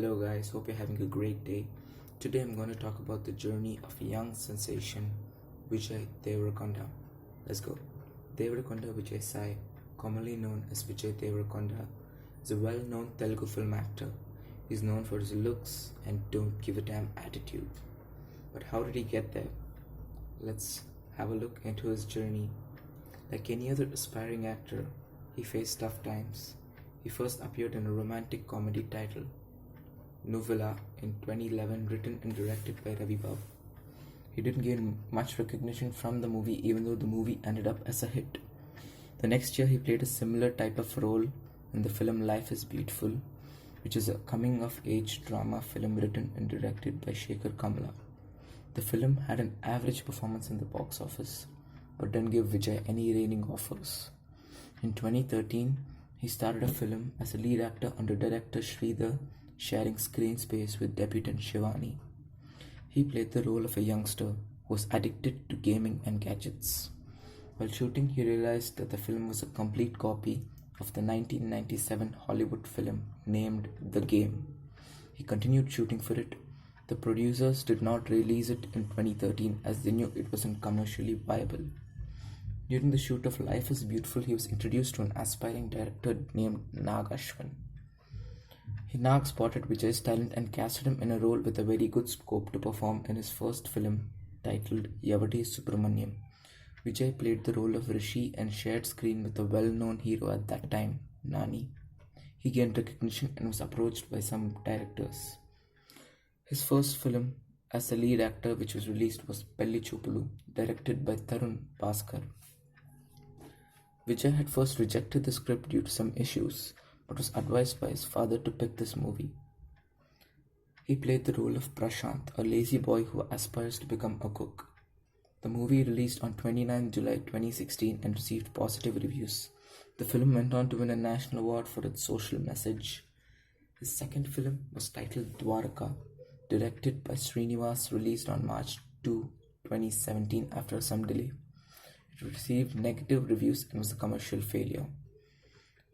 Hello, guys, hope you're having a great day. Today I'm going to talk about the journey of young sensation Vijay Deverakonda. Let's go. Deverakonda Vijay Sai, commonly known as Vijay Deverakonda, is a well known Telugu film actor. He's known for his looks and don't give a damn attitude. But how did he get there? Let's have a look into his journey. Like any other aspiring actor, he faced tough times. He first appeared in a romantic comedy titled Novella in 2011, written and directed by Ravi Babu. He didn't gain much recognition from the movie, even though the movie ended up as a hit. The next year, he played a similar type of role in the film Life is Beautiful, which is a coming-of-age drama film written and directed by Shekhar Kamla. The film had an average performance in the box office, but didn't give Vijay any reigning offers. In 2013, he started a film as a lead actor under director Sridhar, sharing screen space with debutant Shivani. He played the role of a youngster who was addicted to gaming and gadgets. While shooting, he realized that the film was a complete copy of the 1997 Hollywood film named The Game. He continued shooting for it. The producers did not release it in 2013 as they knew it wasn't commercially viable. During the shoot of Life is Beautiful, he was introduced to an aspiring director named Nag Ashwin. Nag spotted Vijay's talent and casted him in a role with a very good scope to perform in his first film titled Yavadi Subramaniam. Vijay played the role of Rishi and shared screen with a well-known hero at that time, Nani. He gained recognition and was approached by some directors. His first film as a lead actor which was released was Pelli Chupulu, directed by Tarun Bhaskar. Vijay had first rejected the script due to some issues, but was advised by his father to pick this movie. He played the role of Prashant, a lazy boy who aspires to become a cook. The movie released on 29 July 2016 and received positive reviews. The film went on to win a national award for its social message. His second film was titled Dwaraka, directed by Srinivas, released on March 2, 2017 after some delay. It received negative reviews and was a commercial failure.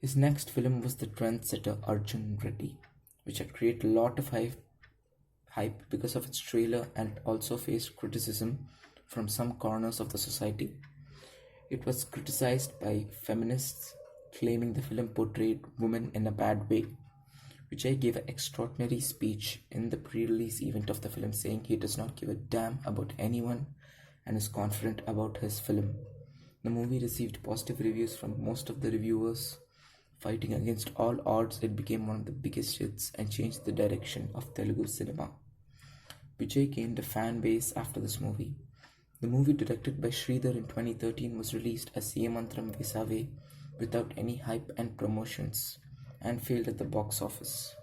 His next film was the trendsetter Arjun Reddy, which had created a lot of hype because of its trailer and also faced criticism from some corners of the society. It was criticized by feminists, claiming the film portrayed women in a bad way. Vijay gave an extraordinary speech in the pre-release event of the film, saying he does not give a damn about anyone and is confident about his film. The movie received positive reviews from most of the reviewers. Fighting against all odds, it became one of the biggest hits and changed the direction of Telugu cinema. Vijay gained a fan base after this movie. The movie, directed by Sridhar in 2013, was released as Yemantram Vesave without any hype and promotions and failed at the box office.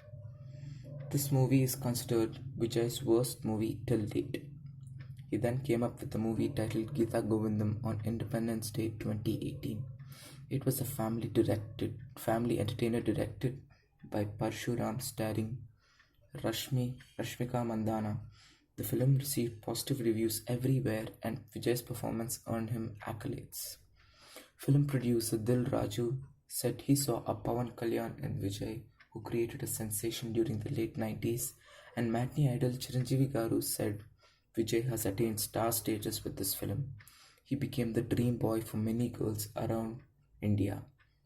This movie is considered Vijay's worst movie till date. He then came up with a movie titled Geeta Govindam on Independence Day 2018. It was a family entertainer directed by Parshuram, starring Rashmika Mandana. The film received positive reviews everywhere and Vijay's performance earned him accolades. Film producer Dil Raju said he saw a Pawan Kalyan in Vijay, who created a sensation during the late 90s, and matinee idol Chiranjeevi Garu said Vijay has attained star status with this film. He became the dream boy for many girls around India.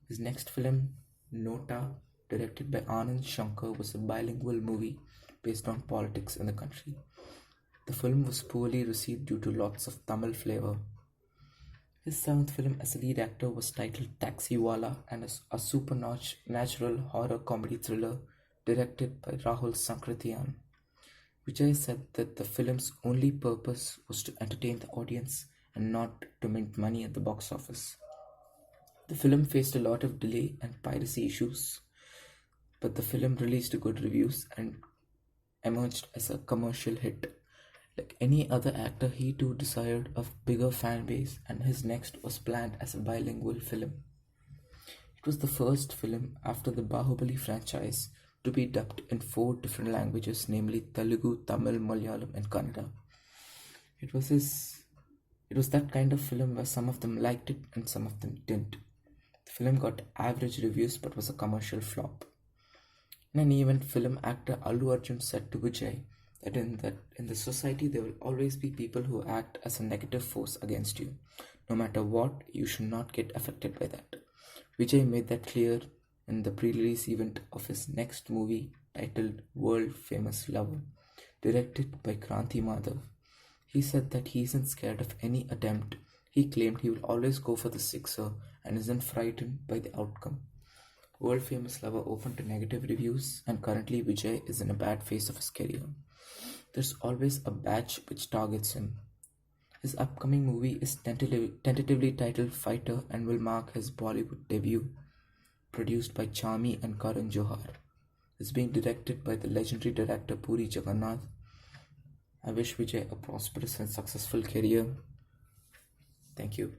His next film, Nota, directed by Anand Shankar, was a bilingual movie based on politics in the country. The film was poorly received due to lots of Tamil flavor. His seventh film as a lead actor was titled Taxiwala and is a supernatural horror comedy thriller directed by Rahul Sankrithiyan. Vijay said that the film's only purpose was to entertain the audience and not to mint money at the box office. The film faced a lot of delay and piracy issues, but the film released good reviews and emerged as a commercial hit. Like any other actor, he too desired a bigger fan base, and his next was planned as a bilingual film. It was the first film after the Bahubali franchise to be dubbed in 4 different languages, namely Telugu, Tamil, Malayalam, and Kannada. It was that kind of film where some of them liked it and some of them didn't. The film got average reviews but was a commercial flop. In an event, film actor Allu Arjun said to Vijay that in the society there will always be people who act as a negative force against you. No matter what, you should not get affected by that. Vijay made that clear in the pre-release event of his next movie titled World Famous Lover, directed by Kranti Madhav. He said that he isn't scared of any attempt. He claimed he will always go for the sixer and isn't frightened by the outcome. World Famous Lover opened to negative reviews, and currently Vijay is in a bad phase of his career. There's always a batch which targets him. His upcoming movie is tentatively titled Fighter and will mark his Bollywood debut, produced by Chami and Karan Johar. It's being directed by the legendary director Puri Jagannath. I wish Vijay a prosperous and successful career. Thank you.